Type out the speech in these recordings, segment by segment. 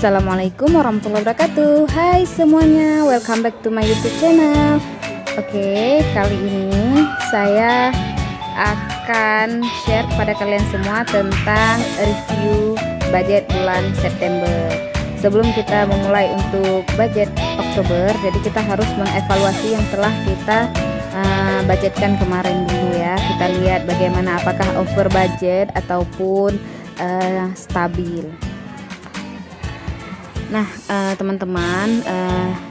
Assalamualaikum warahmatullahi wabarakatuh. Hai semuanya, welcome back to my YouTube channel. Oke, kali ini saya akan share kepada kalian semua tentang review budget bulan September. Sebelum kita memulai untuk budget Oktober, jadi kita harus mengevaluasi yang telah kita budgetkan kemarin dulu ya. Kita lihat bagaimana, apakah over budget ataupun stabil. Nah teman-teman,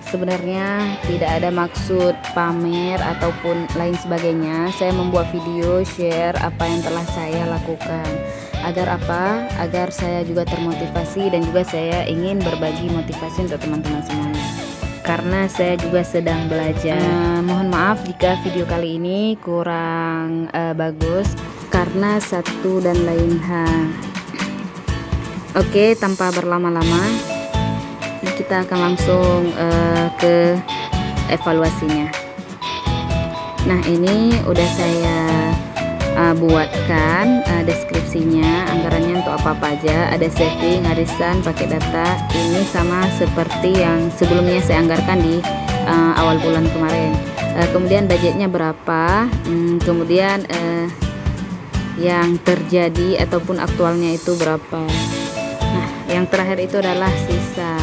sebenarnya tidak ada maksud pamer ataupun lain sebagainya. Saya membuat video share apa yang telah saya lakukan. Agar apa? Agar saya juga termotivasi dan juga saya ingin berbagi motivasi untuk teman-teman semuanya. Karena saya juga sedang belajar. Mohon maaf jika video kali ini kurang bagus karena satu dan lain hal. Oke, tanpa berlama-lama kita akan langsung ke evaluasinya. Nah, ini udah saya buatkan deskripsinya, anggarannya untuk apa aja. Ada saving, arisan, pakai data. Ini sama seperti yang sebelumnya saya anggarkan di awal bulan kemarin. Kemudian budgetnya berapa, kemudian yang terjadi ataupun aktualnya itu berapa. Nah, yang terakhir itu adalah sisa,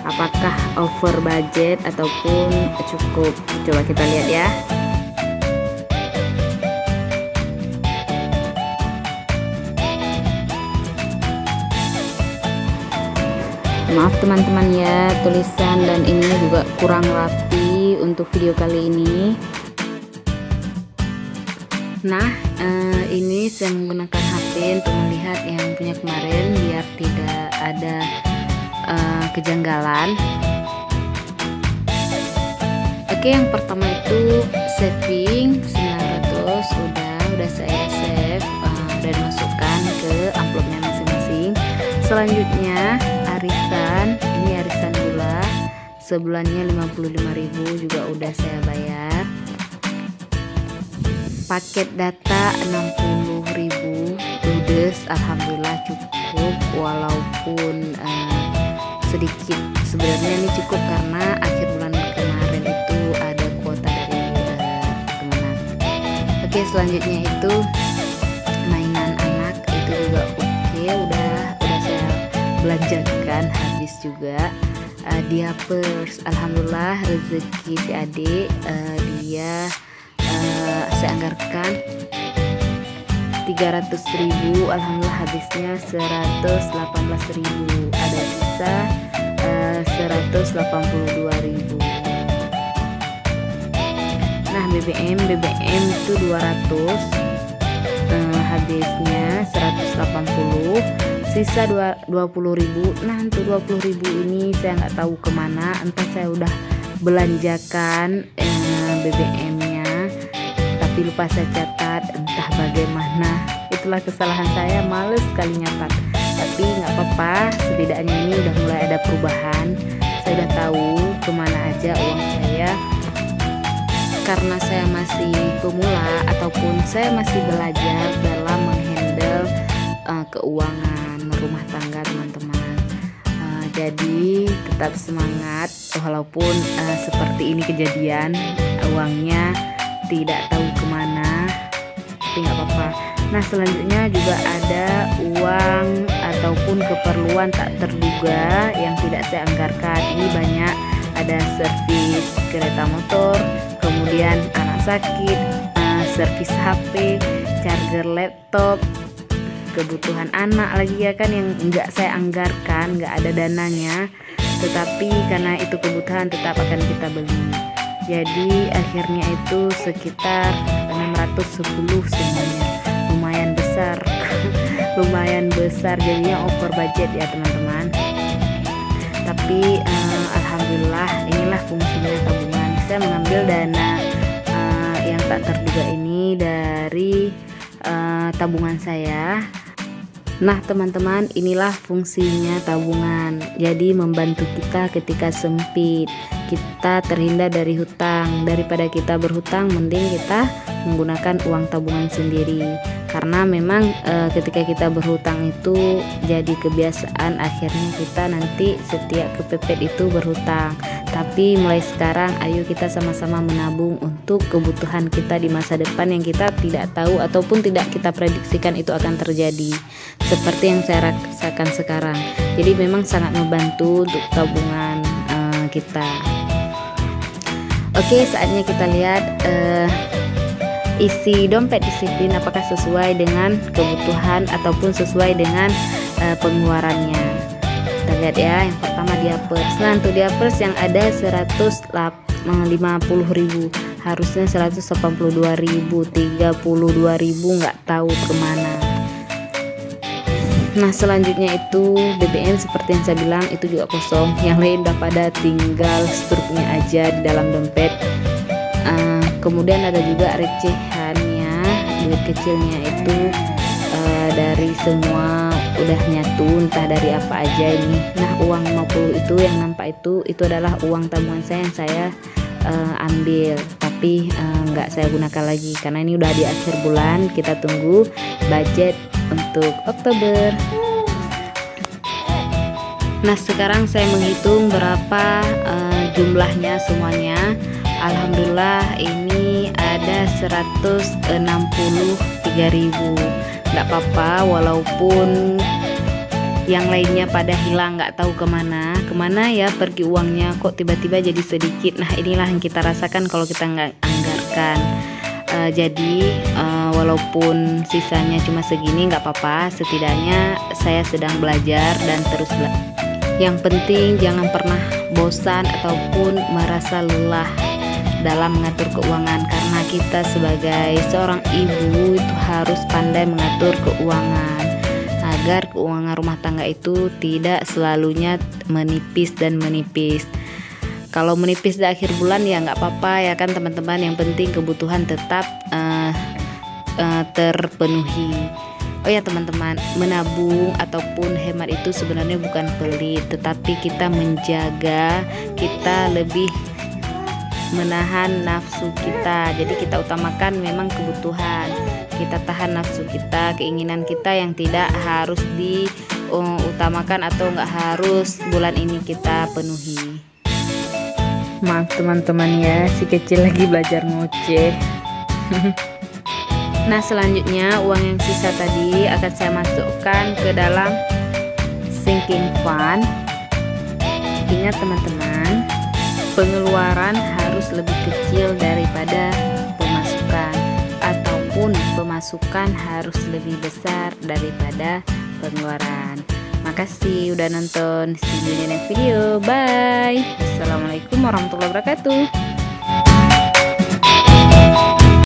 apakah over budget ataupun cukup. Coba kita lihat ya. Maaf teman-teman ya, tulisan dan ini juga kurang rapi untuk video kali ini. Nah, ini saya menggunakan HP untuk melihat yang punya kemarin biar tidak ada kejanggalan. Oke, yang pertama itu saving 900 udah saya save, udah dimasukkan ke amplopnya masing-masing. Selanjutnya arisan, ini arisan gula sebulannya 55.000 juga udah saya bayar. Paket data 60.000 ludes, alhamdulillah cukup, walaupun sedikit. Sebenarnya ini cukup karena akhir bulan kemarin itu ada kuota dari Kemenang. Oke, selanjutnya itu mainan anak, itu juga oke, udah saya belanjakan habis juga. Diapers, alhamdulillah rezeki si adik, dia saya anggarkan 300.000, alhamdulillah habisnya 118.000, ada sisa 182.000. Nah, BBM itu 200, habisnya 180, sisa 20.000. Nah, untuk 20.000 ini saya nggak tahu kemana, entah saya udah belanjakan BBM-nya tapi lupa saya catat, entah bagaimana. Itulah kesalahan saya, males sekali nyatat. Tapi nggak apa-apa, setidaknya ini udah mulai ada perubahan. Saya udah tahu kemana aja uang saya. Karena saya masih pemula ataupun saya masih belajar dalam menghandle keuangan rumah tangga teman-teman. Jadi tetap semangat walaupun seperti ini kejadian, uangnya tidak tahu kemana, tapi nggak apa-apa. Nah, selanjutnya juga ada uang ataupun keperluan tak terduga yang tidak saya anggarkan. Ini banyak, ada servis kereta motor, kemudian anak sakit, servis HP, charger laptop, kebutuhan anak lagi ya kan, yang nggak saya anggarkan, nggak ada dananya, tetapi karena itu kebutuhan tetap akan kita beli. Jadi akhirnya itu sekitar 610 semuanya, lumayan besar. Lumayan besar, jadinya over budget ya teman-teman. Tapi alhamdulillah, inilah fungsinya tabungan. Saya mengambil dana yang tak terduga ini dari tabungan saya. Nah teman-teman, inilah fungsinya tabungan. Jadi membantu kita ketika sempit, kita terhindar dari hutang. Daripada kita berhutang, mending kita menggunakan uang tabungan sendiri. Karena memang ketika kita berhutang itu jadi kebiasaan, akhirnya kita nanti setiap kepepet itu berhutang. Tapi mulai sekarang ayo kita sama-sama menabung untuk kebutuhan kita di masa depan yang kita tidak tahu ataupun tidak kita prediksikan itu akan terjadi, seperti yang saya rasakan sekarang. Jadi memang sangat membantu untuk tabungan kita. Oke, saatnya kita lihat isi dompet disiplin apakah sesuai dengan kebutuhan ataupun sesuai dengan pengeluarannya. Kita lihat ya, yang pertama diapers. Nah untuk diapers yang ada 150.000, harusnya 182.000, 32.000 nggak tahu kemana. Nah selanjutnya itu BBM seperti yang saya bilang itu juga kosong, yang lain udah pada tinggal struknya aja di dalam dompet. Kemudian ada juga recehannya, duit kecilnya itu dari semua udah nyatu, entah dari apa aja ini. Nah uang 50 itu yang nampak itu adalah uang tabungan saya yang saya ambil, tapi nggak saya gunakan lagi karena ini udah di akhir bulan. Kita tunggu budget untuk Oktober. Nah sekarang saya menghitung berapa jumlahnya semuanya. Alhamdulillah ini ada 163.000. Nggak apa-apa walaupun yang lainnya pada hilang, nggak tahu kemana ya pergi uangnya, kok tiba-tiba jadi sedikit. Nah inilah yang kita rasakan kalau kita nggak anggarkan. Jadi walaupun sisanya cuma segini nggak apa-apa, setidaknya saya sedang belajar dan terus belajar. Yang penting jangan pernah bosan ataupun merasa lelah dalam mengatur keuangan, karena kita sebagai seorang ibu itu harus pandai mengatur keuangan agar keuangan rumah tangga itu tidak selalunya menipis dan menipis. Kalau menipis di akhir bulan ya nggak apa-apa ya kan teman-teman, yang penting kebutuhan tetap terpenuhi. Oh ya teman-teman, menabung ataupun hemat itu sebenarnya bukan pelit, tetapi kita menjaga, kita lebih menahan nafsu kita. Jadi kita utamakan memang kebutuhan, kita tahan nafsu kita, keinginan kita yang tidak harus diutamakan atau nggak harus bulan ini kita penuhi. Maaf teman-teman ya, si kecil lagi belajar ngoceh. Nah selanjutnya uang yang sisa tadi akan saya masukkan ke dalam sinking fund. Ingat teman-teman, pengeluaran harus lebih kecil daripada pemasukan, ataupun pemasukan harus lebih besar daripada pengeluaran. Makasih udah nonton, see you in the next video, bye. Assalamualaikum warahmatullahi wabarakatuh.